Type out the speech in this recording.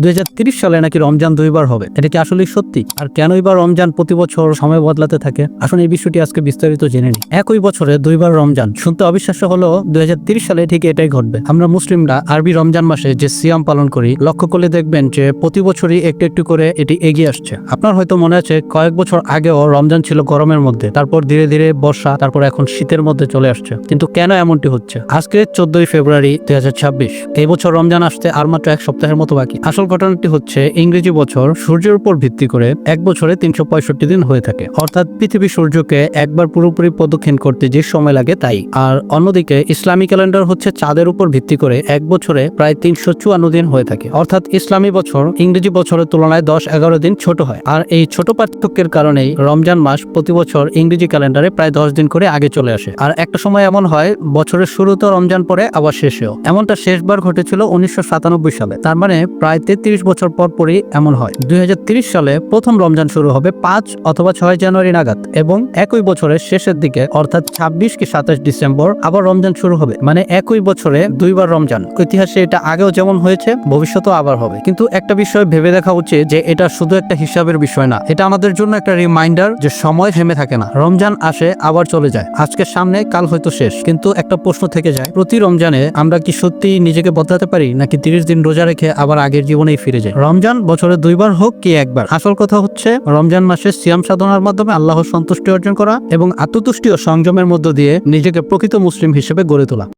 2030 সালে নাকি রমজান 2বার হবে। এটা কি আসলেই সত্যি? আর কেনই বা রমজান প্রতি বছর সময় বদলাতে থাকে? আসলে এই বিষয়টি আজকে বিস্তারিত জেনে নিই। একই বছরে 2বার রমজান শুনতে অবিশ্বাস্য হলেও 2030 সালে ঠিক এটাই ঘটবে। আমরা মুসলিমরা আরবি রমজান মাসে যে সিয়াম পালন করি, লক্ষ্য করলে দেখবেন যে প্রতি বছরই একটু একটু করে এটি এগিয়ে আসছে। আপনার হয়তো মনে আছে কয়েক বছর আগেও রমজান ছিল গরমের মধ্যে, তারপর ধীরে ধীরে বর্ষা, তারপর এখন শীতের মধ্যে চলে আসছে। কিন্তু কেন এমনটি হচ্ছে? আজকে 14 ফেব্রুয়ারি 2026। এই বছর রমজান আসতে আর মাত্র এক সপ্তাহের মতো বাকি। আসল ঘটনাটি হচ্ছে ইংরেজি বছর সূর্যের উপর ভিত্তি করে এক বছরে 365 দিন হয়ে থাকে। অর্থাৎ পৃথিবী সূর্যকে একবার পুরোপুরি প্রদক্ষিণ করতে যে সময় লাগে তাই। আর অন্যদিকে ইসলামী ক্যালেন্ডার হচ্ছে চাঁদের উপর ভিত্তি করে এক বছরে প্রায় 354 দিন হয়ে থাকে। অর্থাৎ ইসলামী বছর ইংরেজি বছরের তুলনায় 10-11 দিন ছোট হয়। আর এই ছোট পার্থক্যের কারণেই রমজান মাস প্রতি বছর ইংরেজি ক্যালেন্ডারে প্রায় 10 দিন করে আগে চলে আসে। আর একটা সময় এমন হয় বছরের শুরুতে রমজান পরে আবার শেষেও। এমনটা শেষবার ঘটেছিল 1997 সালে। তার মানে প্রায় 33 বছর পর পরই এমন হয়। 2030 সালে প্রথম রমজান শুরু হবে 5 অথবা 6 জানুয়ারি নাগাদ, এবং একই বছরের শেষের দিকে অর্থাৎ 26 কি 27 ডিসেম্বর আবার রমজান শুরু হবে। মানে একই বছরে 2বার রমজান। ইতিহাসে এটা আগেও যেমন হয়েছে, ভবিষ্যতেও আবার হবে। কিন্তু একটা বিষয় ভেবে দেখা উচিত যে এটা শুধু একটা হিসাবের বিষয় না, এটা আমাদের জন্য একটা রিমাইন্ডার যে সময় থেমে থাকে না। রমজান আসে আবার চলে যায়। আজকের সামনে, কাল হয়তো শেষ। কিন্তু একটা প্রশ্ন থেকে যায়, প্রতি রমজানে আমরা কি সত্যি নিজেকে বদলাতে পারি, নাকি 30 দিন রোজা রেখে আবার আগের জীবনেই ফিরে যায়? রমজান বছরে 2বার হোক কি একবার, আসল কথা হচ্ছে রমজান মাসে সিয়াম সাধনার মাধ্যমে আল্লাহর সন্তুষ্টি অর্জন করা এবং আত্মতুষ্টি ও সংযমের মধ্য দিয়ে নিজেকে প্রকৃত মুসলিম হিসেবে গড়ে তোলা।